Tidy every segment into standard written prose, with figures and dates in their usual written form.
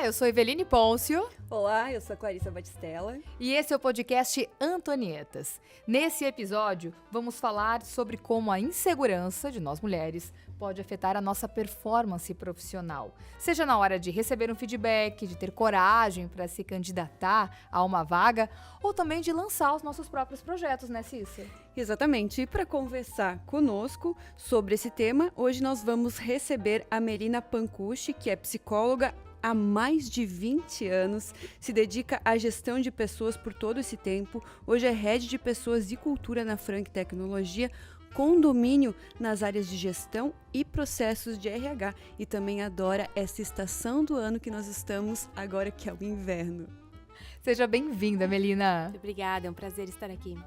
eu sou Eveline Pôncio. Olá, eu sou a Clarissa Batistella. E esse é o podcast Antonietas. Nesse episódio, vamos falar sobre como a insegurança de nós mulheres pode afetar a nossa performance profissional. Seja na hora de receber um feedback, de ter coragem para se candidatar a uma vaga, ou também de lançar os nossos próprios projetos, né, Cissa? Exatamente. E para conversar conosco sobre esse tema, hoje nós vamos receber a Melina Pancucci, que é psicóloga há mais de 20 anos, se dedica à gestão de pessoas por todo esse tempo. Hoje é head de pessoas e cultura na Frank Tecnologia, com domínio nas áreas de gestão e processos de RH. E também adora essa estação do ano que nós estamos agora, que é o inverno. Seja bem-vinda, Melina. Obrigada, é um prazer estar aqui.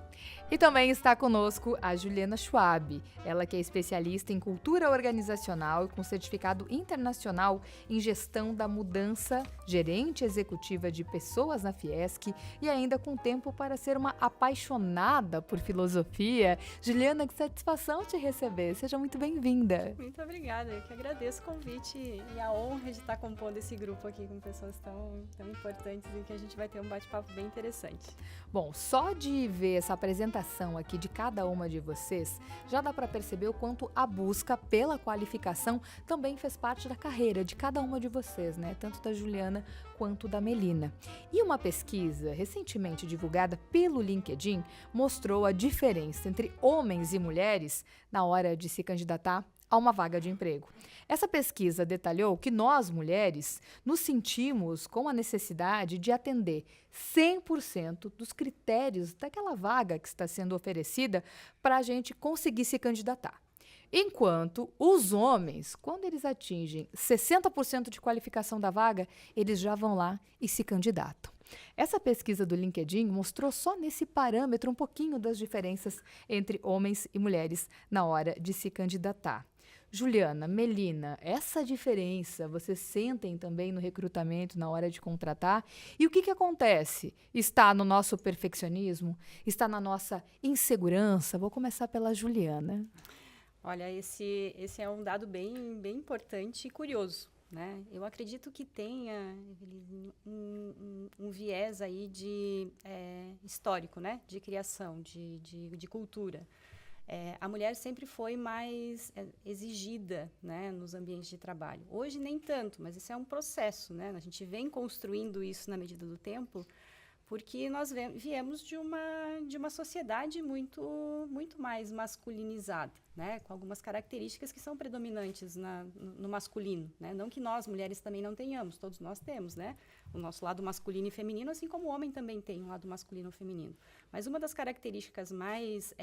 E também está conosco a Juliana Schwab, ela que é especialista em cultura organizacional e com certificado internacional em gestão da mudança, gerente executiva de pessoas na Fiesc e ainda com tempo para ser uma apaixonada por filosofia. Juliana, que satisfação te receber, seja muito bem-vinda. Muito obrigada, eu que agradeço o convite e a honra de estar compondo esse grupo aqui com pessoas tão importantes e que a gente vai ter um bate-papo bem interessante. Bom, só de ver essa apresentação aqui de cada uma de vocês, já dá para perceber o quanto a busca pela qualificação também fez parte da carreira de cada uma de vocês, né? Tanto da Juliana quanto da Melina. E uma pesquisa recentemente divulgada pelo LinkedIn mostrou a diferença entre homens e mulheres na hora de se candidatar a uma vaga de emprego. Essa pesquisa detalhou que nós, mulheres, nos sentimos com a necessidade de atender 100% dos critérios daquela vaga que está sendo oferecida para a gente conseguir se candidatar. Enquanto os homens, quando eles atingem 60% de qualificação da vaga, eles já vão lá e se candidatam. Essa pesquisa do LinkedIn mostrou só nesse parâmetro um pouquinho das diferenças entre homens e mulheres na hora de se candidatar. Juliana, Melina, essa diferença vocês sentem também no recrutamento na hora de contratar? E o que acontece? Está no nosso perfeccionismo? Está na nossa insegurança? Vou começar pela Juliana. Olha, esse é um dado bem importante e curioso, né? Eu acredito que tenha um viés aí de histórico, né? De criação, de cultura. A mulher sempre foi mais exigida, né, nos ambientes de trabalho. Hoje nem tanto, mas isso é um processo, né? A gente vem construindo isso na medida do tempo, porque nós viemos de uma sociedade muito mais masculinizada, né? Com algumas características que são predominantes no masculino, né? Não que nós, mulheres, também não tenhamos, todos nós temos, né? O nosso lado masculino e feminino, assim como o homem também tem um lado masculino e feminino. Mas uma das características mais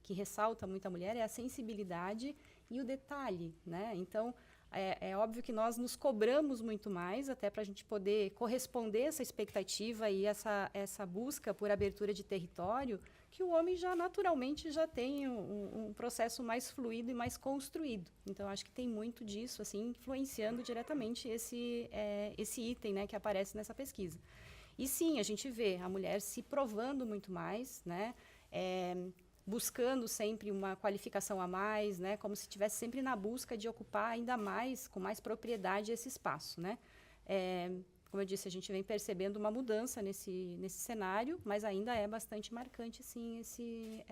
que ressalta muito a mulher é a sensibilidade e o detalhe, né? Então, é óbvio que nós nos cobramos muito mais, até para a gente poder corresponder a essa expectativa e essa busca por abertura de território, que o homem já naturalmente já tem um processo mais fluido e mais construído. Então, acho que tem muito disso, assim, influenciando diretamente esse item, né, que aparece nessa pesquisa. E sim, a gente vê a mulher se provando muito mais, né, buscando sempre uma qualificação a mais, né, como se estivesse sempre na busca de ocupar ainda mais, com mais propriedade, esse espaço, né. Como eu disse, a gente vem percebendo uma mudança nesse cenário, mas ainda é bastante marcante, sim, esse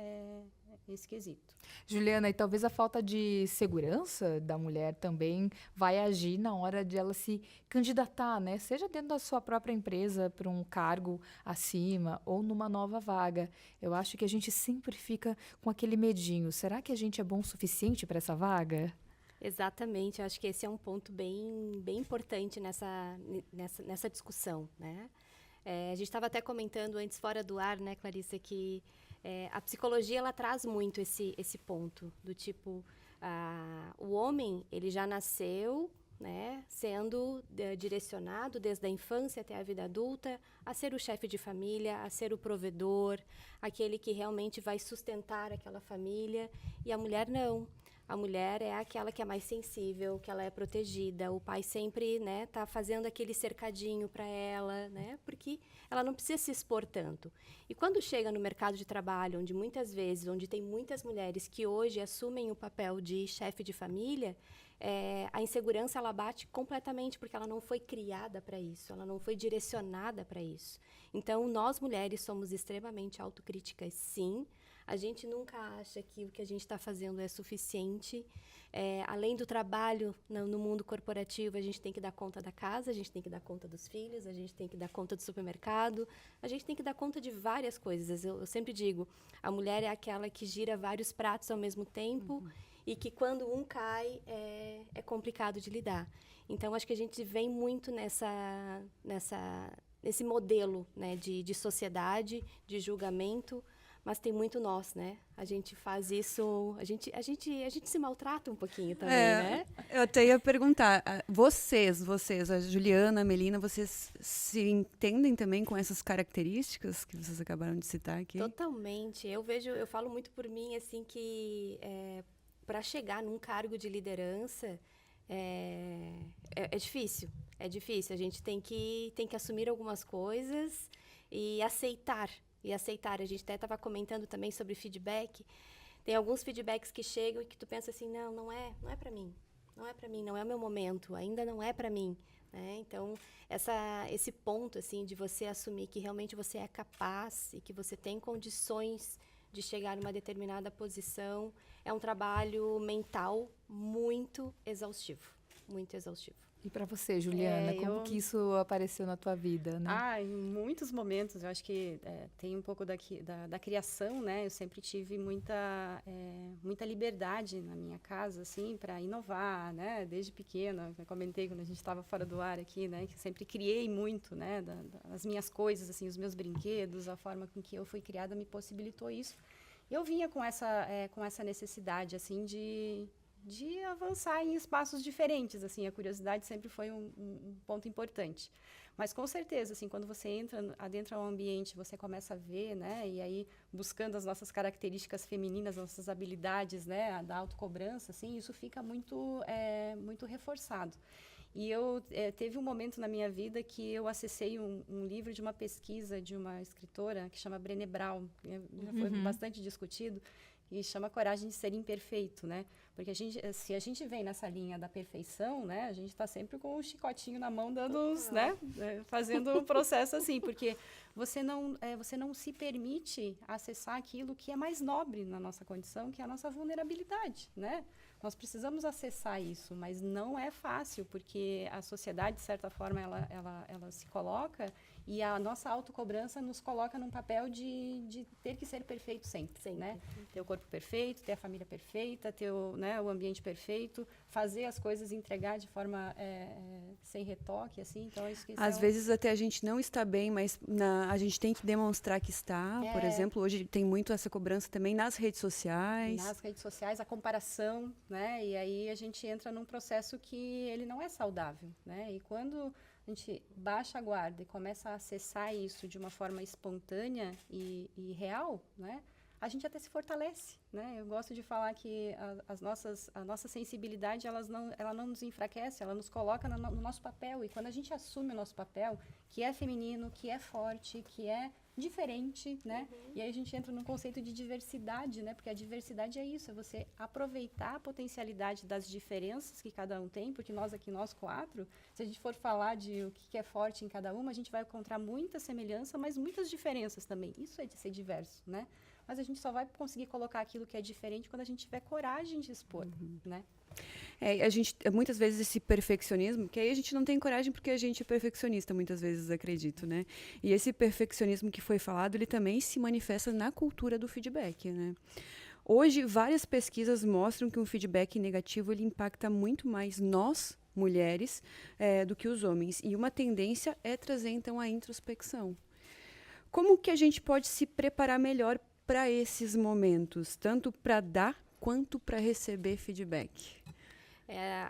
quesito. Juliana, e talvez a falta de segurança da mulher também vai agir na hora de ela se candidatar, né? Seja dentro da sua própria empresa para um cargo acima ou numa nova vaga. Eu acho que a gente sempre fica com aquele medinho. Será que a gente é bom o suficiente para essa vaga? Exatamente, eu acho que esse é um ponto bem importante nessa discussão, né? A gente estava até comentando antes, fora do ar, né, Clarissa, que a psicologia ela traz muito esse ponto, do tipo, o homem ele já nasceu, né, sendo direcionado desde a infância até a vida adulta a ser o chefe de família, a ser o provedor, aquele que realmente vai sustentar aquela família, e a mulher não. a mulher é aquela que é mais sensível, que ela é protegida. O pai sempre, né, tá fazendo aquele cercadinho para ela, né, porque ela não precisa se expor tanto. E quando chega no mercado de trabalho, onde muitas vezes, onde tem muitas mulheres que hoje assumem o papel de chefe de família, a insegurança ela bate completamente porque ela não foi criada para isso, ela não foi direcionada para isso. Então, nós mulheres somos extremamente autocríticas, sim. A gente nunca acha que o que a gente está fazendo é suficiente. Além do trabalho no mundo corporativo, a gente tem que dar conta da casa, a gente tem que dar conta dos filhos, a gente tem que dar conta do supermercado, a gente tem que dar conta de várias coisas. Eu sempre digo, a mulher é aquela que gira vários pratos ao mesmo tempo e que quando um cai, é complicado de lidar. Então, acho que a gente vem muito nesse modelo, né, de sociedade, de julgamento, mas tem muito nós, né? A gente faz isso, a gente se maltrata um pouquinho também, né? Eu até ia perguntar, vocês, a Juliana, a Melina, vocês se entendem também com essas características que vocês acabaram de citar aqui? Totalmente. Eu falo muito por mim, assim, que para chegar num cargo de liderança é difícil. É difícil. A gente tem que assumir algumas coisas e aceitar. A gente até estava comentando também sobre feedback. Tem alguns feedbacks que chegam e que tu pensa assim, não é para mim. Não é para mim, não é o meu momento, ainda não é para mim. Né? Então, esse ponto assim, de você assumir que realmente você é capaz e que você tem condições de chegar numa determinada posição, é um trabalho mental muito exaustivo. Muito exaustivo. E para você, Juliana, como que isso apareceu na tua vida, né? Em muitos momentos. Eu acho que tem um pouco da criação, né? Eu sempre tive muita liberdade na minha casa, assim, para inovar, né? Desde pequena, eu comentei quando a gente estava fora do ar aqui, né? Que eu sempre criei muito, né? Das minhas coisas, assim, os meus brinquedos, a forma com que eu fui criada me possibilitou isso. Eu vinha com essa necessidade, assim, de avançar em espaços diferentes, assim, a curiosidade sempre foi um ponto importante. Mas com certeza, assim, quando você adentra um ambiente, você começa a ver, né, e aí buscando as nossas características femininas, nossas habilidades, né, da autocobrança, assim, isso fica muito reforçado. E teve um momento na minha vida que eu acessei um livro de uma pesquisa de uma escritora que chama Brené Brown, que já foi bastante discutido, e chama Coragem de Ser Imperfeito, né? Porque se a gente vem nessa linha da perfeição, né? A gente está sempre com um chicotinho na mão, fazendo o processo assim, porque você não se permite acessar aquilo que é mais nobre na nossa condição, que é a nossa vulnerabilidade, né? Nós precisamos acessar isso, mas não é fácil, porque a sociedade, de certa forma, ela se coloca e a nossa autocobrança nos coloca num papel de ter que ser perfeito sempre, né? Ter o corpo perfeito, ter a família perfeita, ter o ambiente perfeito, fazer as coisas, entregar de forma sem retoque, assim. Então, isso que às vezes até a gente não está bem, mas a gente tem que demonstrar que está. Por exemplo, hoje tem muito essa cobrança também nas redes sociais. Nas redes sociais, a comparação, né? E aí a gente entra num processo que ele não é saudável, né? E quando a gente baixa a guarda e começa a acessar isso de uma forma espontânea e real, né? A gente até se fortalece, né? Eu gosto de falar que a nossa sensibilidade, ela não nos enfraquece, ela nos coloca no nosso papel. E quando a gente assume o nosso papel, que é feminino, que é forte, que é diferente, né? E aí a gente entra num conceito de diversidade, né? Porque a diversidade é isso, é você aproveitar a potencialidade das diferenças que cada um tem, porque nós 4, se a gente for falar de o que é forte em cada uma, a gente vai encontrar muita semelhança, mas muitas diferenças também. Isso é de ser diverso, né? Mas a gente só vai conseguir colocar aquilo que é diferente quando a gente tiver coragem de expor, né? A gente, muitas vezes, esse perfeccionismo, que aí a gente não tem coragem porque a gente é perfeccionista, muitas vezes, acredito, né? E esse perfeccionismo que foi falado, ele também se manifesta na cultura do feedback, né? Hoje, várias pesquisas mostram que um feedback negativo, ele impacta muito mais nós, mulheres, do que os homens. E uma tendência é trazer, então, a introspecção. Como que a gente pode se preparar melhor para esses momentos, tanto para dar quanto para receber feedback?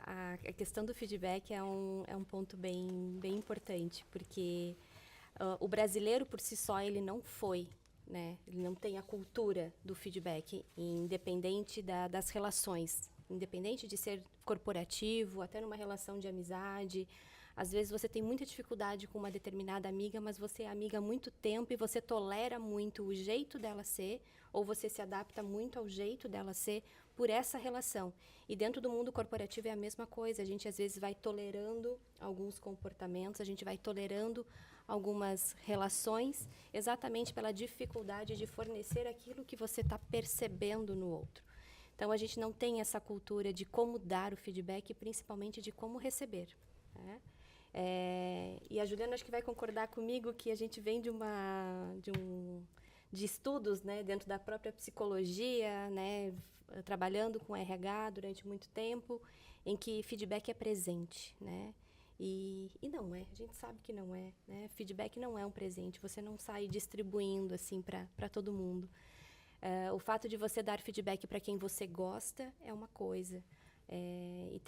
A questão do feedback é um ponto bem importante, porque o brasileiro por si só ele não foi, né? Ele não tem a cultura do feedback, independente das relações, independente de ser corporativo, até numa relação de amizade. Às vezes você tem muita dificuldade com uma determinada amiga, mas você é amiga há muito tempo e você tolera muito o jeito dela ser, ou você se adapta muito ao jeito dela ser por essa relação. E dentro do mundo corporativo é a mesma coisa. A gente às vezes vai tolerando alguns comportamentos, a gente vai tolerando algumas relações, exatamente pela dificuldade de fornecer aquilo que você está percebendo no outro. Então, a gente não tem essa cultura de como dar o feedback, principalmente de como receber, né? E a Juliana acho que vai concordar comigo que a gente vem de estudos, né, dentro da própria psicologia, né, trabalhando com RH durante muito tempo, em que feedback é presente, né? E não é, a gente sabe que não é, né? Feedback não é um presente, você não sai distribuindo assim para todo mundo. O fato de você dar feedback para quem você gosta é uma coisa, e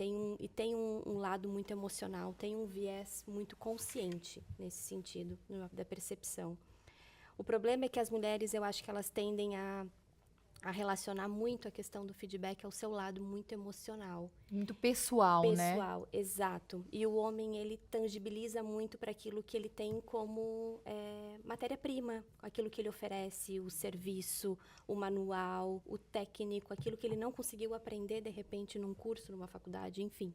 tem um lado muito emocional, tem um viés muito consciente nesse sentido, da percepção. O problema é que as mulheres, eu acho que elas tendem a relacionar muito a questão do feedback ao seu lado muito emocional. Muito pessoal, né? Pessoal, exato. E o homem, ele tangibiliza muito para aquilo que ele tem como matéria-prima, aquilo que ele oferece, o serviço, o manual, o técnico, aquilo que ele não conseguiu aprender, de repente, num curso, numa faculdade, enfim.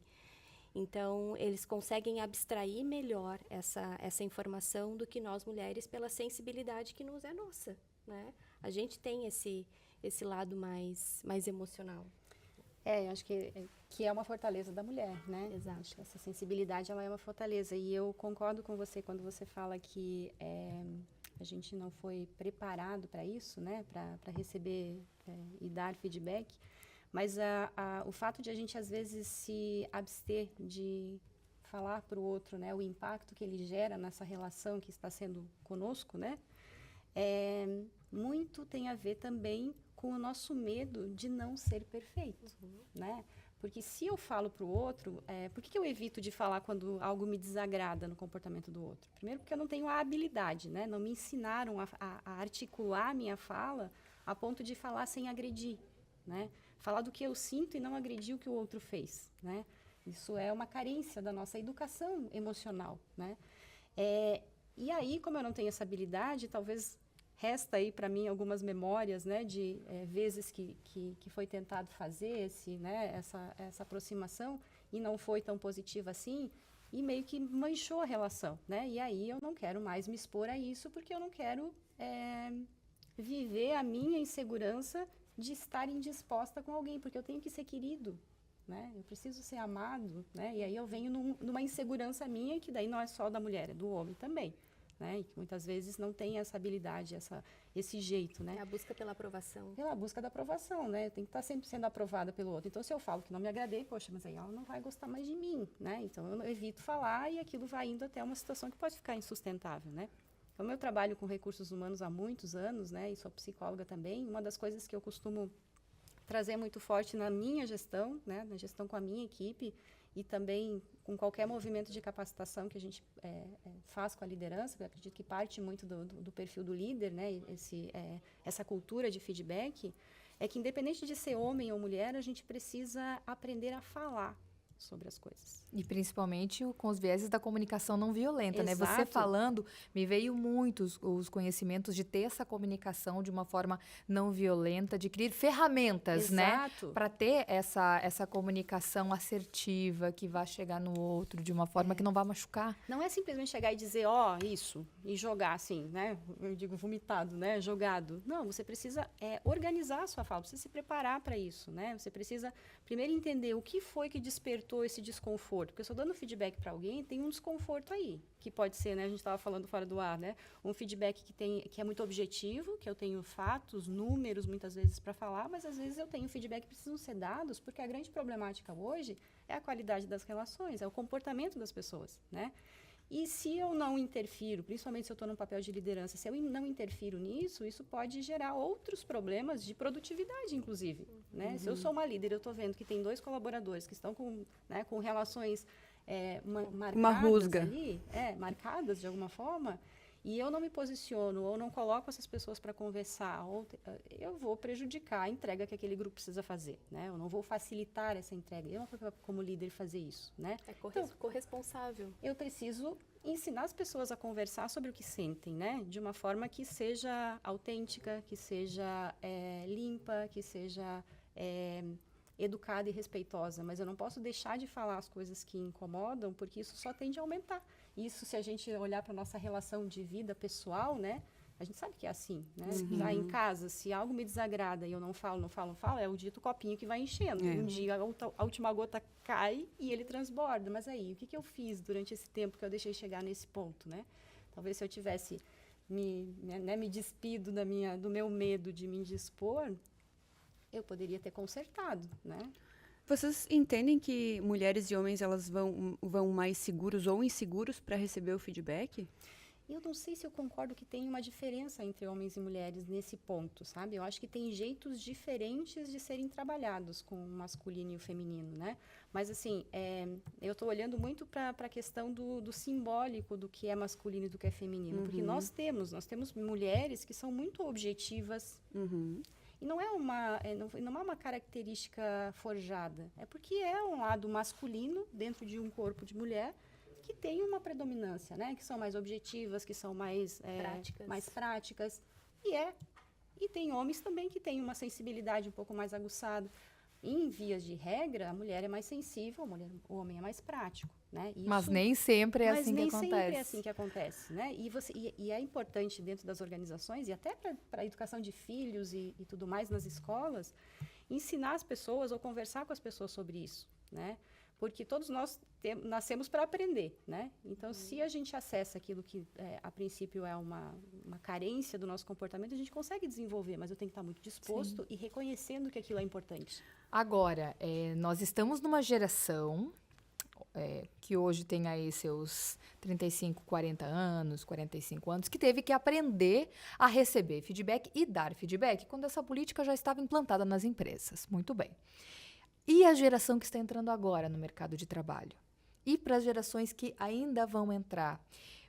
Então, eles conseguem abstrair melhor essa informação do que nós, mulheres, pela sensibilidade que nos é nossa, né? A gente tem esse lado mais emocional. Eu acho que é uma fortaleza da mulher, né? Exato. Acho que essa sensibilidade, ela é uma fortaleza. E eu concordo com você quando você fala que a gente não foi preparado para isso, né? Para receber e dar feedback. Mas o fato de a gente, às vezes, se abster de falar para o outro, né? O impacto que ele gera nessa relação que está sendo conosco, né? Muito tem a ver também com o nosso medo de não ser perfeito, né? Porque se eu falo para o outro, por que eu evito de falar quando algo me desagrada no comportamento do outro? Primeiro porque eu não tenho a habilidade, né? Não me ensinaram a articular a minha fala a ponto de falar sem agredir, né? Falar do que eu sinto e não agredir o que o outro fez, né? Isso é uma carência da nossa educação emocional, né? E aí, como eu não tenho essa habilidade, talvez resta aí para mim algumas memórias, né, de vezes que foi tentado fazer essa aproximação e não foi tão positiva assim, e meio que manchou a relação, né? E aí eu não quero mais me expor a isso, porque eu não quero viver a minha insegurança de estar indisposta com alguém, porque eu tenho que ser querido, né? Eu preciso ser amado, né? E aí eu venho numa insegurança minha, que daí não é só da mulher, é do homem também, né? E que muitas vezes não tem essa habilidade, esse jeito, né? É a busca pela aprovação. Pela busca da aprovação, né? Eu tenho que estar sempre sendo aprovada pelo outro. Então, se eu falo que não me agradei, poxa, mas aí ela não vai gostar mais de mim, né? Então, eu evito falar e aquilo vai indo até uma situação que pode ficar insustentável, né? Como eu trabalho com recursos humanos há muitos anos, né? E sou psicóloga também, uma das coisas que eu costumo trazer muito forte na minha gestão, né? Na gestão com a minha equipe, e também com qualquer movimento de capacitação que a gente faz com a liderança, eu acredito que parte muito do perfil do líder, né? Essa cultura de feedback, é que independente de ser homem ou mulher, a gente precisa aprender a falar sobre as coisas. E principalmente com os vieses da comunicação não violenta, né? Você Exato. falando, me veio muito os conhecimentos de ter essa comunicação de uma forma não violenta, de criar ferramentas, Exato. né? Para ter essa comunicação assertiva, que vai chegar no outro de uma forma que não vai machucar. Não é simplesmente chegar e dizer, isso, e jogar assim, né? Eu digo vomitado, né? Jogado. Não, você precisa organizar a sua fala, precisa se preparar para isso, né? Você precisa primeiro entender o que foi que despertou esse desconforto. Porque se eu dando feedback para alguém, tem um desconforto aí, que pode ser, né? A gente estava falando fora do ar, né? Um feedback que é muito objetivo, que eu tenho fatos, números, muitas vezes, para falar, mas às vezes eu tenho feedback que precisam ser dados, porque a grande problemática hoje é a qualidade das relações, é o comportamento das pessoas, né? E se eu não interfiro, principalmente se eu estou num papel de liderança, se eu não interfiro nisso, isso pode gerar outros problemas de produtividade, inclusive, né? Se eu sou uma líder, eu estou vendo que tem 2 colaboradores que estão com relações marcadas Uma rusga ali, marcadas de alguma forma, e eu não me posiciono, ou não coloco essas pessoas para conversar, eu vou prejudicar a entrega que aquele grupo precisa fazer, né? Eu não vou facilitar essa entrega. Eu não vou, como líder, fazer isso, né? É corresponsável. Eu preciso ensinar as pessoas a conversar sobre o que sentem, né? De uma forma que seja autêntica, que seja limpa, que seja educada e respeitosa. Mas eu não posso deixar de falar as coisas que incomodam, porque isso só tende a aumentar. Isso, se a gente olhar para a nossa relação de vida pessoal, né? A gente sabe que é assim, né? Já em casa, se algo me desagrada e eu não falo, é o dito copinho que vai enchendo. Um dia a última gota cai e ele transborda. Mas aí, o que eu fiz durante esse tempo que eu deixei chegar nesse ponto, né? Talvez se eu tivesse me despido do meu medo de me indispor, eu poderia ter consertado, né? Vocês entendem que mulheres e homens elas vão mais seguros ou inseguros para receber o feedback? Eu não sei se eu concordo que tem uma diferença entre homens e mulheres nesse ponto, sabe? Eu acho que tem jeitos diferentes de serem trabalhados com o masculino e o feminino, né? Mas, assim, eu estou olhando muito para a questão do simbólico do que é masculino e do que é feminino. Porque nós temos mulheres que são muito objetivas. E não é uma característica forjada. É porque é um lado masculino dentro de um corpo de mulher que tem uma predominância, né? Que são mais objetivas, que são mais práticas. E tem homens também que têm uma sensibilidade um pouco mais aguçada. Em vias de regra, a mulher é mais sensível, o homem é mais prático, né? Mas nem sempre é assim que acontece. Mas nem sempre é assim que acontece, né? E é importante dentro das organizações, e até para a educação de filhos e tudo mais nas escolas, ensinar as pessoas ou conversar com as pessoas sobre isso, né? Porque todos nós nascemos para aprender, né? Então, se a gente acessa aquilo que, a princípio, é uma carência do nosso comportamento, a gente consegue desenvolver, mas eu tenho que estar muito disposto e reconhecendo que aquilo é importante. Agora, nós estamos numa geração que hoje tem aí seus 35, 40 anos, 45 anos, que teve que aprender a receber feedback e dar feedback quando essa política já estava implantada nas empresas. Muito bem. E a geração que está entrando agora no mercado de trabalho? E para as gerações que ainda vão entrar?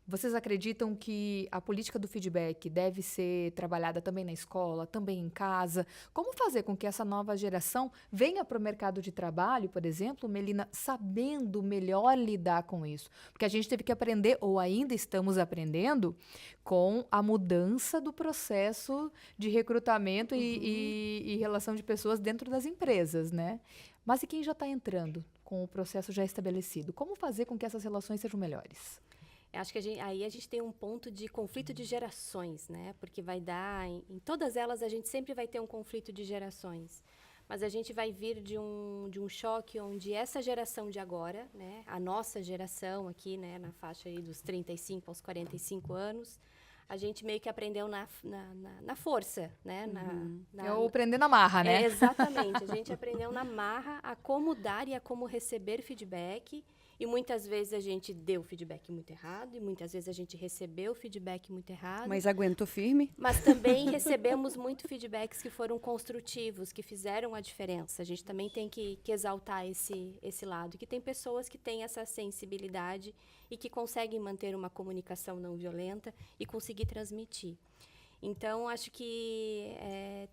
Vocês acreditam que a política do feedback deve ser trabalhada também na escola, também em casa? Como fazer com que essa nova geração venha para o mercado de trabalho, por exemplo, Melina, sabendo melhor lidar com isso? Porque a gente teve que aprender, ou ainda estamos aprendendo, com a mudança do processo de recrutamento e relação de pessoas dentro das empresas, né? Mas e quem já está entrando com o processo já estabelecido? Como fazer com que essas relações sejam melhores? Acho que aí a gente tem um ponto de conflito de gerações, né? Porque vai dar, em todas elas a gente sempre vai ter um conflito de gerações. Mas a gente vai vir de um choque onde essa geração de agora, né? A nossa geração aqui, né? Na faixa aí dos 35 aos 45 anos, a gente meio que aprendeu na força, né? Ou aprender na marra, né? Exatamente. A gente aprendeu na marra a como dar e a como receber feedback. E muitas vezes a gente deu feedback muito errado, e muitas vezes a gente recebeu feedback muito errado. Mas aguentou firme. Mas também recebemos muito feedbacks que foram construtivos, que fizeram a diferença. A gente também tem que exaltar esse lado. Que tem pessoas que têm essa sensibilidade e que conseguem manter uma comunicação não violenta e conseguir transmitir. Então, acho que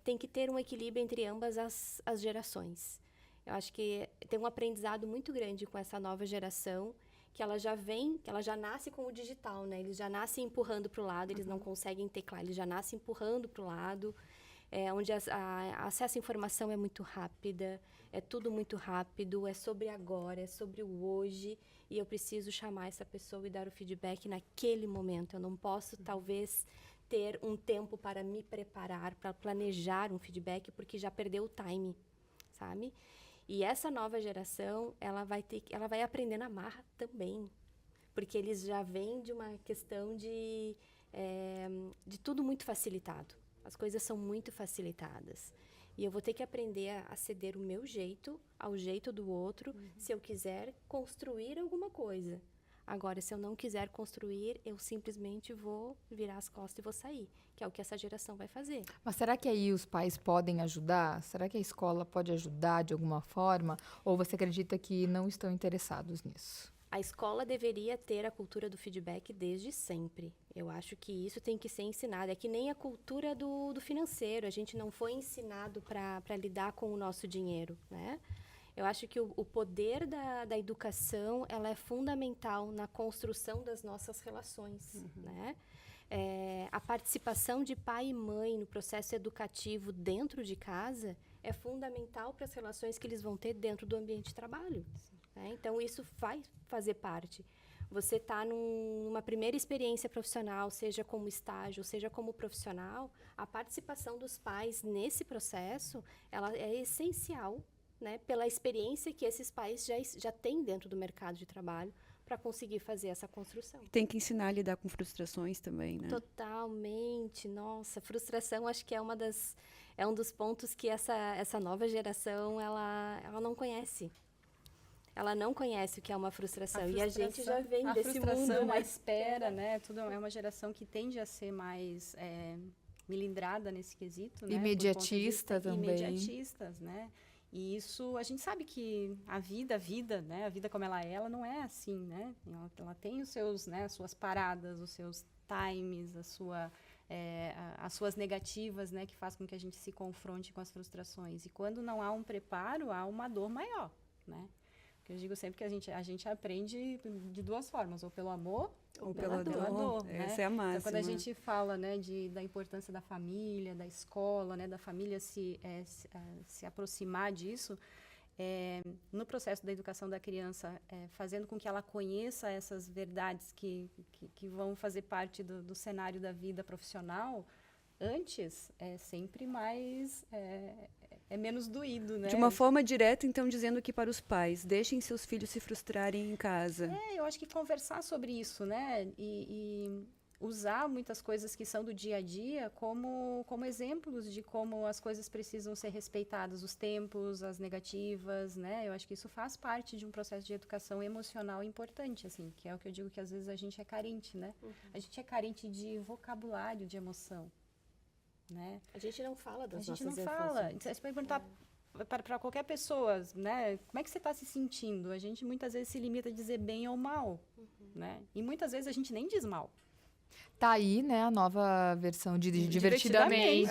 tem que ter um equilíbrio entre ambas as gerações. Eu acho que tem um aprendizado muito grande com essa nova geração, que ela já nasce com o digital, né? Eles já nascem empurrando para o lado, eles não conseguem teclar, eles já nascem empurrando para o lado, onde acesso à informação é muito rápida, é tudo muito rápido, é sobre agora, é sobre o hoje, e eu preciso chamar essa pessoa e dar o feedback naquele momento. Eu não posso, talvez, ter um tempo para me preparar, para planejar um feedback, porque já perdeu o time, sabe? E essa nova geração, ela vai aprender na marra também, porque eles já vêm de uma questão de tudo muito facilitado. As coisas são muito facilitadas. E eu vou ter que aprender a ceder o meu jeito ao jeito do outro, se eu quiser construir alguma coisa. Agora, se eu não quiser construir, eu simplesmente vou virar as costas e vou sair, que é o que essa geração vai fazer. Mas será que aí os pais podem ajudar? Será que a escola pode ajudar de alguma forma? Ou você acredita que não estão interessados nisso? A escola deveria ter a cultura do feedback desde sempre. Eu acho que isso tem que ser ensinado. É que nem a cultura do financeiro. A gente não foi ensinado para lidar com o nosso dinheiro, né? Eu acho que o poder da educação, ela é fundamental na construção das nossas relações, né? A participação de pai e mãe no processo educativo dentro de casa é fundamental para as relações que eles vão ter dentro do ambiente de trabalho. Né? Então, isso vai fazer parte. Você está numa primeira experiência profissional, seja como estágio, seja como profissional, a participação dos pais nesse processo, ela é essencial, né, pela experiência que esses pais já têm dentro do mercado de trabalho para conseguir fazer essa construção. Tem que ensinar a lidar com frustrações também, né? Totalmente. Nossa, frustração acho que é um dos pontos que essa nova geração ela não conhece. Ela não conhece o que é uma frustração. E a gente já vem desse mundo, a espera, né? Tudo é uma geração que tende a ser mais milindrada nesse quesito, né? Imediatista também. Imediatistas, né? E isso, a gente sabe que a vida, né? A vida como ela não é assim, né? Ela tem os seus, né? As suas paradas, os seus times, as suas negativas, né? Que faz com que a gente se confronte com as frustrações. E quando não há um preparo, há uma dor maior, né? Porque eu digo sempre que a gente aprende de duas formas, ou pelo amor ou pela dor, né? Essa é a máxima. Então, quando a gente fala, né, da importância da família, da escola, né, da família se aproximar disso, no processo da educação da criança, fazendo com que ela conheça essas verdades que vão fazer parte do cenário da vida profissional, antes é sempre mais... É menos doído, né? De uma forma direta, então, dizendo que para os pais, deixem seus filhos se frustrarem em casa. Eu acho que conversar sobre isso, né? E usar muitas coisas que são do dia a dia como exemplos de como as coisas precisam ser respeitadas, os tempos, as negativas, né? Eu acho que isso faz parte de um processo de educação emocional importante, assim, que é o que eu digo que às vezes a gente é carente, né? A gente é carente de vocabulário de emoção. Né? A gente não fala das nossas emoções. A gente não fala. Você pode perguntar para qualquer pessoa, né? Como é que você está se sentindo? A gente muitas vezes se limita a dizer bem ou mal, né? E muitas vezes a gente nem diz mal. Tá aí, né, a nova versão de Divertidamente,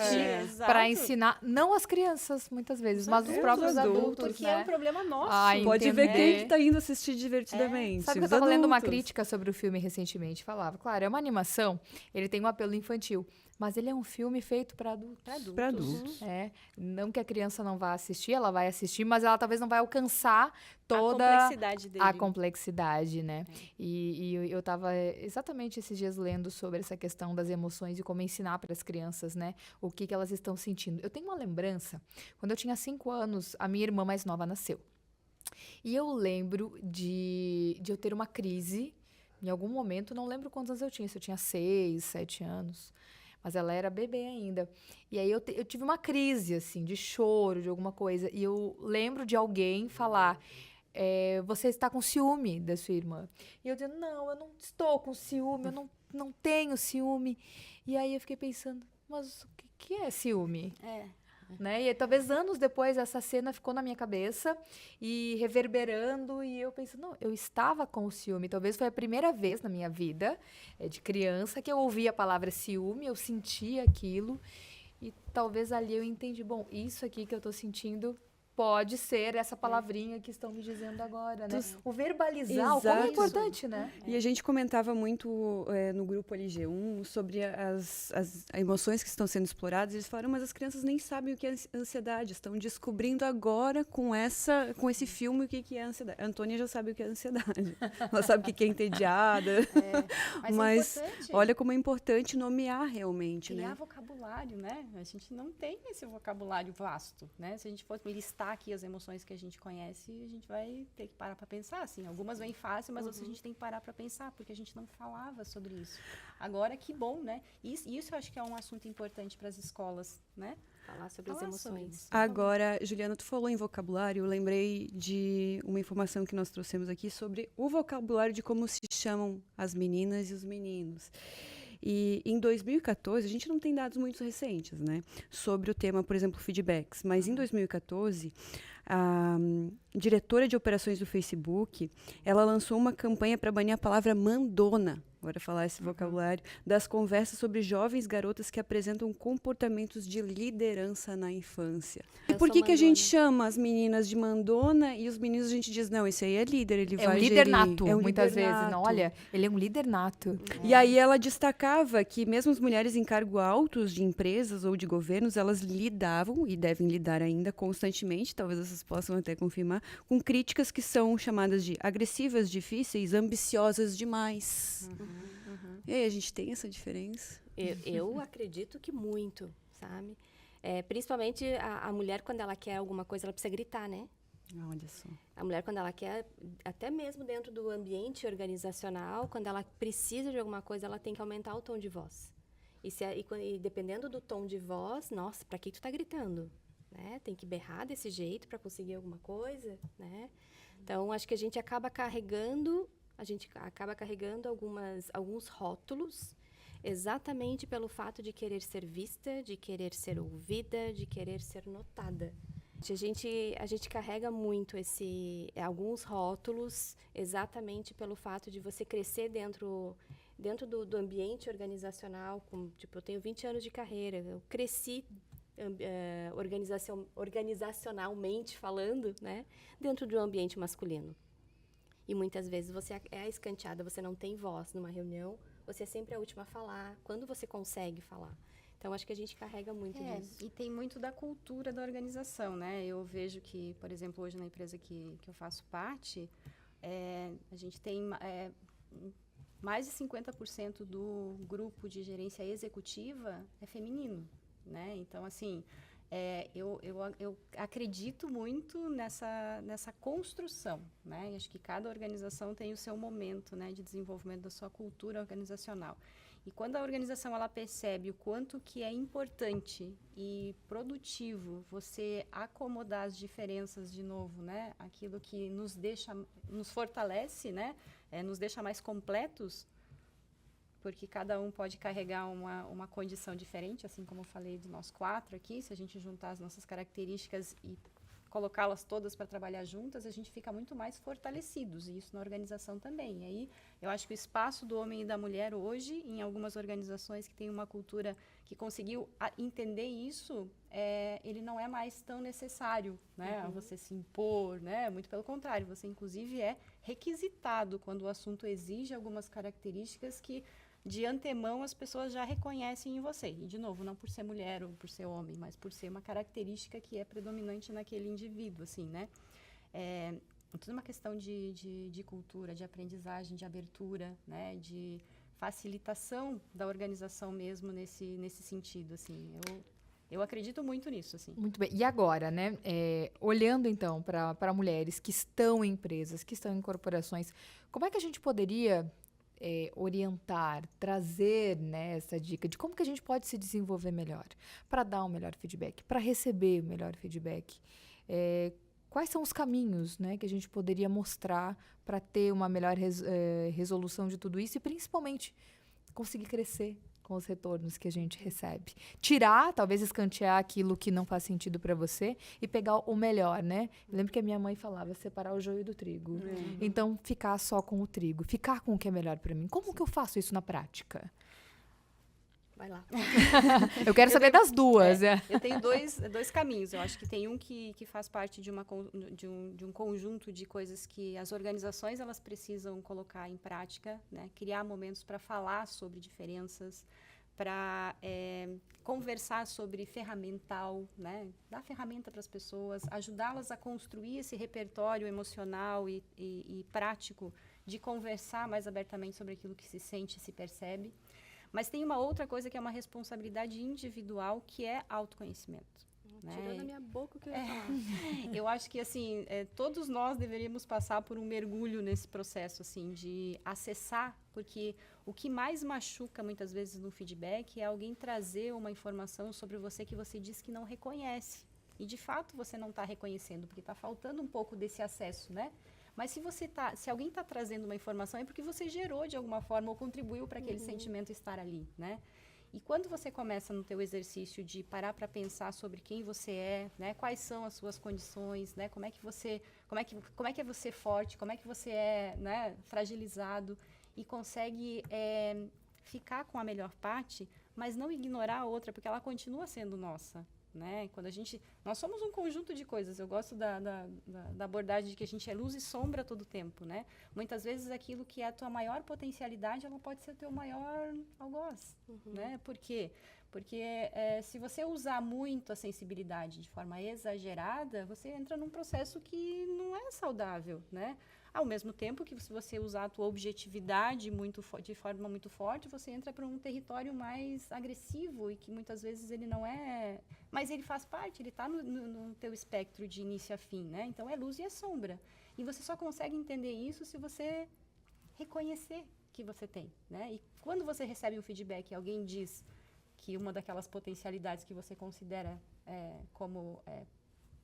para ensinar, não as crianças, muitas vezes, mas os próprios adultos, porque né? é um problema nosso. Pode ver quem está indo assistir Divertidamente. Sabe que eu estava lendo uma crítica sobre o filme recentemente, falava, claro, é uma animação, ele tem um apelo infantil, mas ele é um filme feito para adultos. Para adultos. Não que a criança não vá assistir, ela vai assistir, mas ela talvez não vai alcançar toda a complexidade dele. A complexidade, né? E eu estava exatamente esses dias lendo sobre essa questão das emoções e como ensinar para as crianças, né? O que elas estão sentindo. Eu tenho uma lembrança, quando eu tinha 5 anos, a minha irmã mais nova nasceu. E eu lembro de eu ter uma crise, em algum momento, não lembro quantos anos eu tinha, se eu tinha 6, 7 anos... Mas ela era bebê ainda. E aí eu tive uma crise, assim, de choro, de alguma coisa. E eu lembro de alguém falar, você está com ciúme da sua irmã. E eu dizendo, não, eu não estou com ciúme, eu não tenho ciúme. E aí eu fiquei pensando, mas o que é ciúme? Né? E aí, talvez anos depois essa cena ficou na minha cabeça e reverberando, e eu pensando, não, eu estava com o ciúme. Talvez foi a primeira vez na minha vida, de criança, que eu ouvi a palavra ciúme, eu sentia aquilo, e talvez ali eu entendi, bom, isso aqui que eu estou sentindo pode ser essa palavrinha que estão me dizendo agora, né? O verbalizar, como é importante, né? E a gente comentava muito no grupo LG1 sobre as emoções que estão sendo exploradas. Eles falaram, mas as crianças nem sabem o que é ansiedade. Estão descobrindo agora com esse filme o que é ansiedade. A Antônia já sabe o que é ansiedade. Ela sabe o que é entediada. Mas olha como é importante nomear realmente, criar, né? Vocabulário, né? A gente não tem esse vocabulário vasto, né? Se a gente fosse listar aqui as emoções que a gente conhece, a gente vai ter que parar para pensar, assim. Algumas vêm fácil, mas outras a gente tem que parar para pensar, porque a gente não falava sobre isso. Agora, que bom, né? Isso eu acho que é um assunto importante para as escolas, né? Falar sobre as emoções. Agora, Juliana, tu falou em vocabulário, eu lembrei de uma informação que nós trouxemos aqui sobre o vocabulário de como se chamam as meninas e os meninos. E em 2014, a gente não tem dados muito recentes, né, sobre o tema, por exemplo, feedbacks, mas em 2014, diretora de operações do Facebook, ela lançou uma campanha para banir a palavra mandona, agora falar esse vocabulário, das conversas sobre jovens garotas que apresentam comportamentos de liderança na infância. E por que a gente chama as meninas de mandona e os meninos a gente diz, não, esse aí é líder, ele vai um líder gerir. nato, muitas líder vezes. nato. Não, olha, ele é um líder nato. E aí ela destacava que mesmo as mulheres em cargo altos de empresas ou de governos, elas lidavam, e devem lidar ainda constantemente, talvez vocês possam até confirmar, com críticas que são chamadas de agressivas, difíceis, ambiciosas demais. E aí, a gente tem essa diferença? Eu acredito que muito, sabe? Principalmente a mulher, quando ela quer alguma coisa, ela precisa gritar, né? Olha só. A mulher, quando ela quer, até mesmo dentro do ambiente organizacional, quando ela precisa de alguma coisa, ela tem que aumentar o tom de voz. E dependendo do tom de voz, nossa, pra que tu tá gritando? Né? Tem que berrar desse jeito para conseguir alguma coisa, né? Então, acho que a gente acaba carregando alguns rótulos, exatamente pelo fato de querer ser vista, de querer ser ouvida, de querer ser notada. A gente carrega muito alguns rótulos exatamente pelo fato de você crescer dentro do ambiente organizacional. Eu tenho 20 anos de carreira, eu cresci organizacionalmente falando, né, dentro de um ambiente masculino. E muitas vezes você é escanteada, você não tem voz numa reunião, você é sempre a última a falar, quando você consegue falar. Então, acho que a gente carrega muito disso. E tem muito da cultura da organização, né? Eu vejo que, por exemplo, hoje na empresa que eu faço parte, a gente tem mais de 50% do grupo de gerência executiva é feminino, né? Então, assim, eu acredito muito nessa construção, né? E acho que cada organização tem o seu momento, né, de desenvolvimento da sua cultura organizacional. E quando a organização ela percebe o quanto que é importante e produtivo você acomodar as diferenças de novo, né? Aquilo que nos fortalece, né? Nos deixa mais completos, porque cada um pode carregar uma condição diferente, assim como eu falei de nós 4 aqui. Se a gente juntar as nossas características e colocá-las todas para trabalhar juntas, a gente fica muito mais fortalecidos, e isso na organização também. E aí, eu acho que o espaço do homem e da mulher hoje, em algumas organizações que têm uma cultura que conseguiu entender isso, ele não é mais tão necessário, né, você se impor, né, muito pelo contrário, você inclusive é requisitado quando o assunto exige algumas características que de antemão as pessoas já reconhecem em você. E, de novo, não por ser mulher ou por ser homem, mas por ser uma característica que é predominante naquele indivíduo, assim, né? Tudo uma questão de cultura, de aprendizagem, de abertura, né? De facilitação da organização mesmo nesse sentido, assim. Eu acredito muito nisso, assim. Muito bem. E agora, né? Olhando, então, para mulheres que estão em empresas, que estão em corporações, como é que a gente poderia orientar, trazer, né, essa dica de como que a gente pode se desenvolver melhor, para dar um melhor feedback, para receber o melhor feedback? Quais são os caminhos, né, que a gente poderia mostrar para ter uma melhor resolução de tudo isso e, principalmente, conseguir crescer com os retornos que a gente recebe? Tirar, talvez escantear aquilo que não faz sentido para você e pegar o melhor, né? Eu lembro que a minha mãe falava separar o joio do trigo. Então, ficar só com o trigo, ficar com o que é melhor para mim. Como que eu faço isso na prática? Vai lá. Eu quero saber das duas. Eu tenho dois caminhos. Eu acho que tem um que faz parte de um conjunto de coisas que as organizações elas precisam colocar em prática, né? Criar momentos para falar sobre diferenças, para conversar sobre ferramental, né? Dar ferramenta para as pessoas, ajudá-las a construir esse repertório emocional e prático de conversar mais abertamente sobre aquilo que se sente e se percebe. Mas tem uma outra coisa que é uma responsabilidade individual, que é autoconhecimento. Tirou da minha boca o que eu ia falar. Eu acho que, assim, todos nós deveríamos passar por um mergulho nesse processo, assim, de acessar, porque o que mais machuca, muitas vezes, no feedback é alguém trazer uma informação sobre você que você diz que não reconhece. E, de fato, você não está reconhecendo, porque está faltando um pouco desse acesso, né? Mas se alguém está trazendo uma informação, é porque você gerou de alguma forma ou contribuiu para aquele sentimento estar ali, né? E quando você começa no teu exercício de parar para pensar sobre quem você é, né, quais são as suas condições, né, como é que é você forte, como é que você é, né, fragilizado, e consegue ficar com a melhor parte, mas não ignorar a outra, porque ela continua sendo nossa. Né? Nós somos um conjunto de coisas. Eu gosto da abordagem de que a gente é luz e sombra todo o tempo, né? Muitas vezes aquilo que é a tua maior potencialidade, ela pode ser o teu maior algoz, né? Por quê? Porque se você usar muito a sensibilidade de forma exagerada, você entra num processo que não é saudável, né? Ao mesmo tempo que se você usar a tua objetividade de forma muito forte, você entra para um território mais agressivo e que muitas vezes ele não é... Mas ele faz parte, ele está no teu espectro de início a fim, né? Então, é luz e é sombra. E você só consegue entender isso se você reconhecer que você tem, né? E quando você recebe um feedback e alguém diz que uma daquelas potencialidades que você considera como...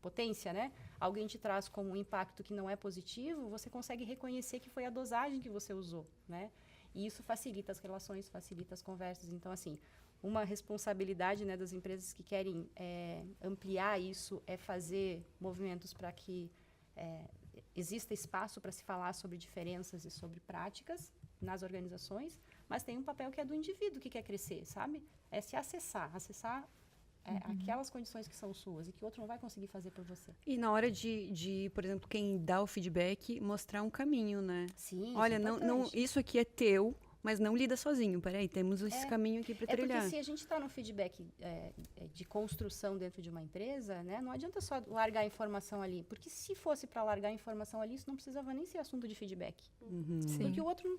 potência, né? Alguém te traz como um impacto que não é positivo, você consegue reconhecer que foi a dosagem que você usou, né? E isso facilita as relações, facilita as conversas. Então, assim, uma responsabilidade, né, das empresas que querem ampliar isso é fazer movimentos para que exista espaço para se falar sobre diferenças e sobre práticas nas organizações, mas tem um papel que é do indivíduo que quer crescer, sabe? É se acessar aquelas condições que são suas e que o outro não vai conseguir fazer por você. E na hora de, por exemplo, quem dá o feedback, mostrar um caminho, né? Sim, olha, isso é não, isso aqui é teu, mas não lida sozinho. Peraí, temos esse caminho aqui para trilhar. Porque se a gente está no feedback de construção dentro de uma empresa, né, não adianta só largar a informação ali. Porque se fosse para largar a informação ali, isso não precisava nem ser assunto de feedback. Porque o outro,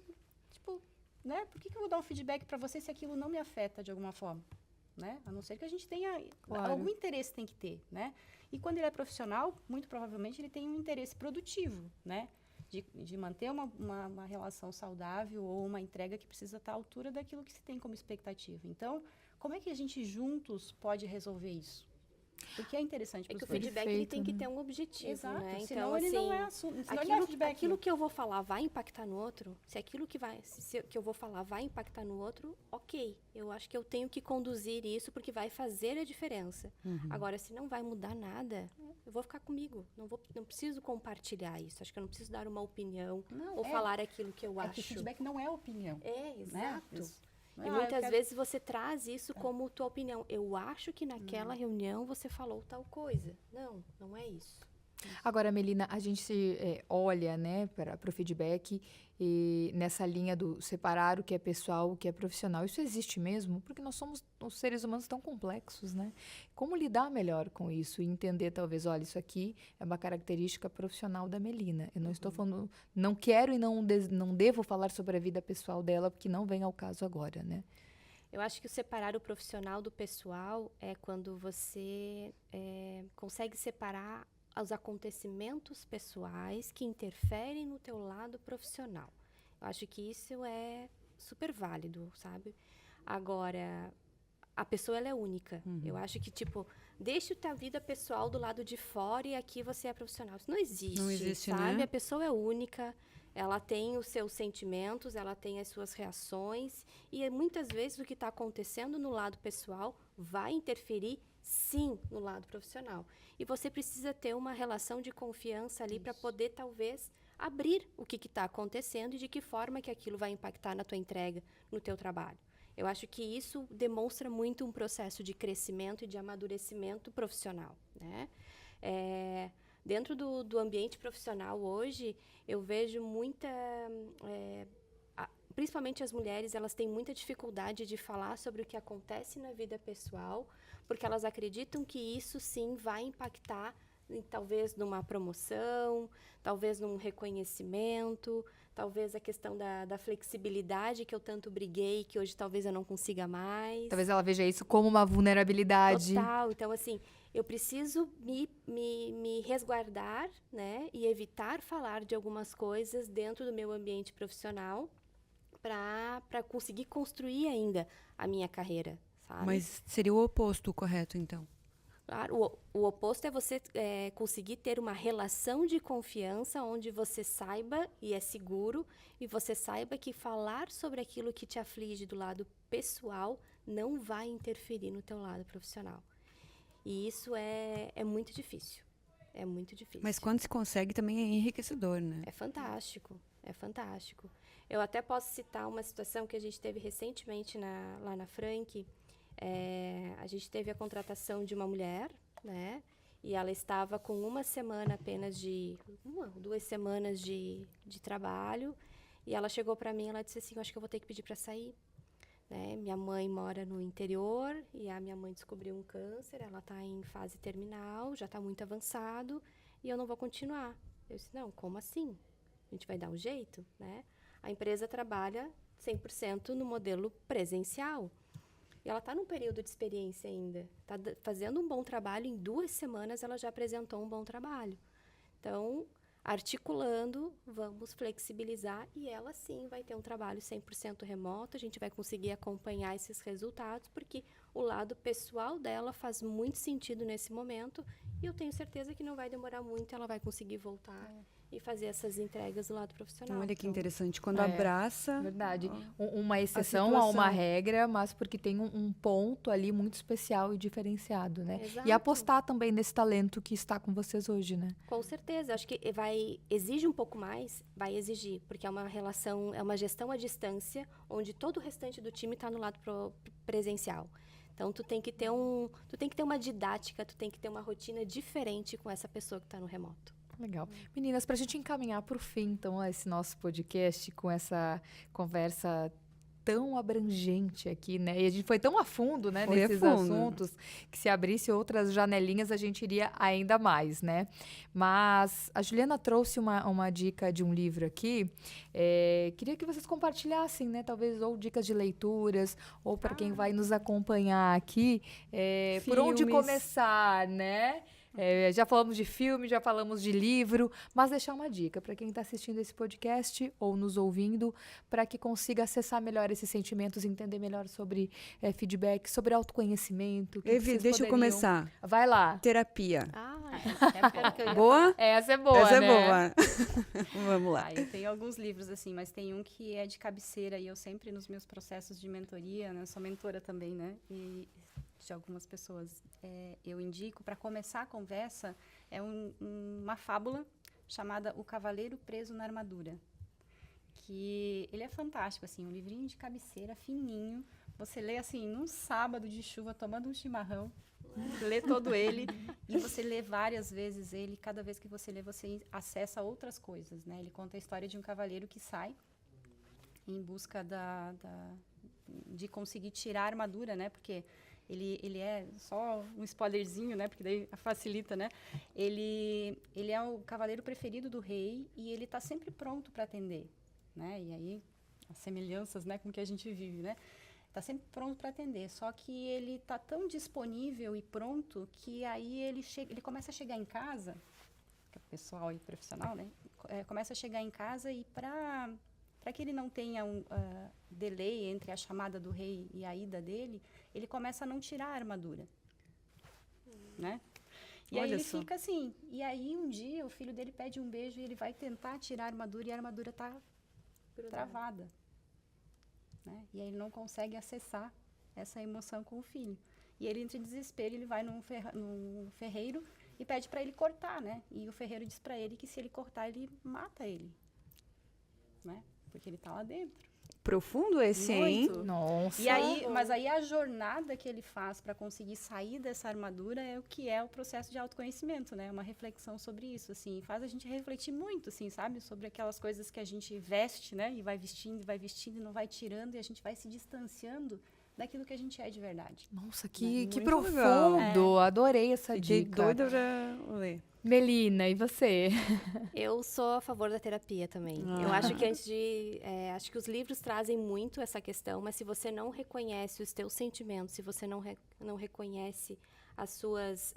tipo, né, por que eu vou dar um feedback para você se aquilo não me afeta de alguma forma? Né? A não ser que a gente tenha... Claro. Algum interesse tem que ter, né? E quando ele é profissional, muito provavelmente ele tem um interesse produtivo, né? De manter uma relação saudável ou uma entrega que precisa estar à altura daquilo que se tem como expectativa. Então, como é que a gente juntos pode resolver isso? Porque é interessante para os que o dois. feedback ele tem que ter um objetivo, Exato, né? senão Então, ele assim, não é assunto, senão ele não é feedback. aquilo que eu vou falar vai impactar no outro, se aquilo que eu vou falar vai impactar no outro, ok. Eu acho que eu tenho que conduzir isso porque vai fazer a diferença. Agora, se não vai mudar nada, eu vou ficar comigo. Não preciso compartilhar isso. Acho que eu não preciso dar uma opinião ou falar aquilo que eu acho. Que feedback não é opinião. Exato. Né? E muitas vezes você traz isso como tua opinião. Eu acho que naquela reunião você falou tal coisa. Não é isso. Agora, Melina, a gente olha, né, para o feedback e nessa linha do separar o que é pessoal, o que é profissional. Isso existe mesmo? Porque nós somos os seres humanos tão complexos, né? Como lidar melhor com isso e entender, talvez, olha, isso aqui é uma característica profissional da Melina. Eu não estou falando, não quero e não devo falar sobre a vida pessoal dela, porque não vem ao caso agora, né? Eu acho que o separar o profissional do pessoal é quando você consegue separar os acontecimentos pessoais que interferem no teu lado profissional. Eu acho que isso é super válido, sabe? Agora, a pessoa ela é única. Eu acho que, tipo, deixa a tua vida pessoal do lado de fora e aqui você é profissional. Isso não existe, sabe? Né? A pessoa é única, ela tem os seus sentimentos, ela tem as suas reações e muitas vezes o que está acontecendo no lado pessoal vai interferir sim no lado profissional. E você precisa ter uma relação de confiança ali para poder, talvez, abrir o que está acontecendo e de que forma que aquilo vai impactar na tua entrega, no teu trabalho. Eu acho que isso demonstra muito um processo de crescimento e de amadurecimento profissional, né? Dentro do ambiente profissional hoje, eu vejo principalmente as mulheres, elas têm muita dificuldade de falar sobre o que acontece na vida pessoal, porque elas acreditam que isso sim vai impactar, talvez numa promoção, talvez num reconhecimento, talvez a questão da flexibilidade que eu tanto briguei, que hoje talvez eu não consiga mais. Talvez ela veja isso como uma vulnerabilidade. Total. Então, assim, eu preciso me resguardar, né, e evitar falar de algumas coisas dentro do meu ambiente profissional para conseguir construir ainda a minha carreira, sabe? Mas seria o oposto, correto, então? Claro, o oposto é você conseguir ter uma relação de confiança onde você saiba e é seguro e você saiba que falar sobre aquilo que te aflige do lado pessoal não vai interferir no teu lado profissional. E isso é muito difícil. É muito difícil. Mas quando se consegue também é enriquecedor, né? É fantástico, é fantástico. Eu até posso citar uma situação que a gente teve recentemente lá na Frank. A gente teve a contratação de uma mulher, né? E ela estava com 2 semanas de trabalho. E ela chegou para mim, ela disse assim, eu acho que eu vou ter que pedir para sair. Né? Minha mãe mora no interior e a minha mãe descobriu um câncer, ela está em fase terminal, já está muito avançado e eu não vou continuar. Eu disse, não, como assim? A gente vai dar um jeito, né? A empresa trabalha 100% no modelo presencial. E ela está num período de experiência ainda. Está fazendo um bom trabalho, em 2 semanas ela já apresentou um bom trabalho. Então, articulando, vamos flexibilizar e ela sim vai ter um trabalho 100% remoto, a gente vai conseguir acompanhar esses resultados, porque o lado pessoal dela faz muito sentido nesse momento e eu tenho certeza que não vai demorar muito, ela vai conseguir voltar e fazer essas entregas do lado profissional. Olha que interessante, quando abraça... Verdade. Uma exceção a uma regra, mas porque tem um ponto ali muito especial e diferenciado, né? Exato. E apostar também nesse talento que está com vocês hoje, né? Com certeza. Acho que exige um pouco mais, vai exigir, porque é uma relação, é uma gestão à distância, onde todo o restante do time está no lado presencial. Então, tu tem que ter uma didática, tu tem que ter uma rotina diferente com essa pessoa que está no remoto. Legal. Meninas, para a gente encaminhar para o fim, então, esse nosso podcast com essa conversa tão abrangente aqui, né? E a gente foi tão a fundo, né, nesses assuntos, que se abrisse outras janelinhas a gente iria ainda mais, né? Mas a Juliana trouxe uma dica de um livro aqui. Queria que vocês compartilhassem, né? Talvez ou dicas de leituras, ou para quem vai nos acompanhar aqui, por onde começar, né? Já falamos de filme, já falamos de livro, mas deixar uma dica para quem está assistindo esse podcast ou nos ouvindo, para que consiga acessar melhor esses sentimentos, entender melhor sobre feedback, sobre autoconhecimento. Evi, deixa eu começar. Vai lá. Terapia. Boa? Essa é boa, Essa né? é boa. Vamos lá. Eu tenho alguns livros, assim, mas tem um que é de cabeceira e eu sempre, nos meus processos de mentoria, né, eu sou mentora também, né, e de algumas pessoas eu indico, para começar a conversa, uma fábula chamada O Cavaleiro Preso na Armadura, que ele é fantástico, assim, um livrinho de cabeceira, fininho, você lê, assim, num sábado de chuva, tomando um chimarrão, lê todo ele, e você lê várias vezes ele, cada vez que você lê, você acessa outras coisas, né? Ele conta a história de um cavaleiro que sai em busca de conseguir tirar a armadura, né? Porque ele é só um spoilerzinho, né? Porque daí facilita, né? Ele é o cavaleiro preferido do rei e ele está sempre pronto para atender, né? E aí, as semelhanças, né, com o que a gente vive, né? Está sempre pronto para atender, só que ele está tão disponível e pronto que aí ele começa a chegar em casa, que é pessoal e profissional, né? Começa a chegar em casa e para que ele não tenha um delay entre a chamada do rei e a ida dele, ele começa a não tirar a armadura, né? E aí ele fica assim, e aí um dia o filho dele pede um beijo e ele vai tentar tirar a armadura e a armadura está travada. Né? E aí ele não consegue acessar essa emoção com o filho. E ele entra em desespero, ele vai num ferreiro e pede para ele cortar, né? E o ferreiro diz para ele que se ele cortar, ele mata ele, né? Porque ele está lá dentro. Profundo esse, muito. Hein? Nossa. E aí, mas aí a jornada que ele faz para conseguir sair dessa armadura é o que é o processo de autoconhecimento, né? Uma reflexão sobre isso, assim, faz a gente refletir muito, assim, sabe? Sobre aquelas coisas que a gente veste, né? E vai vestindo e não vai tirando e a gente vai se distanciando daquilo que a gente é de verdade. Nossa, que Muito profundo. Adorei essa Fiquei dica. doida pra ler. Melina, e você? Eu sou a favor da terapia também. Eu acho que acho que os livros trazem muito essa questão, mas se você não reconhece os teus sentimentos, se você não reconhece as suas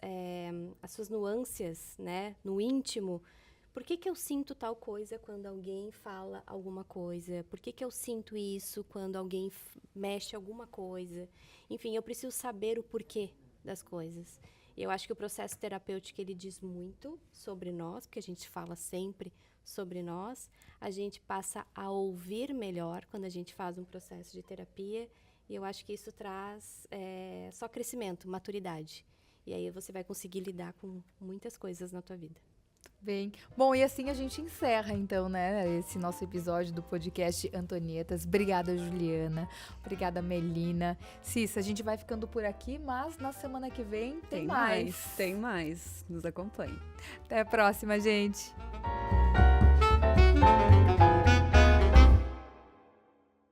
nuances, né, no íntimo, por que eu sinto tal coisa quando alguém fala alguma coisa? Por que eu sinto isso quando alguém mexe alguma coisa? Enfim, eu preciso saber o porquê das coisas. Eu acho que o processo terapêutico, ele diz muito sobre nós, porque a gente fala sempre sobre nós. A gente passa a ouvir melhor quando a gente faz um processo de terapia. E eu acho que isso traz só crescimento, maturidade. E aí você vai conseguir lidar com muitas coisas na tua vida. Bem, bom, e assim a gente encerra então, né, esse nosso episódio do podcast Antonietas. Obrigada, Juliana. Obrigada, Melina. Cissa, a gente vai ficando por aqui, mas na semana que vem tem mais. Tem mais. Nos acompanhe. Até a próxima, gente.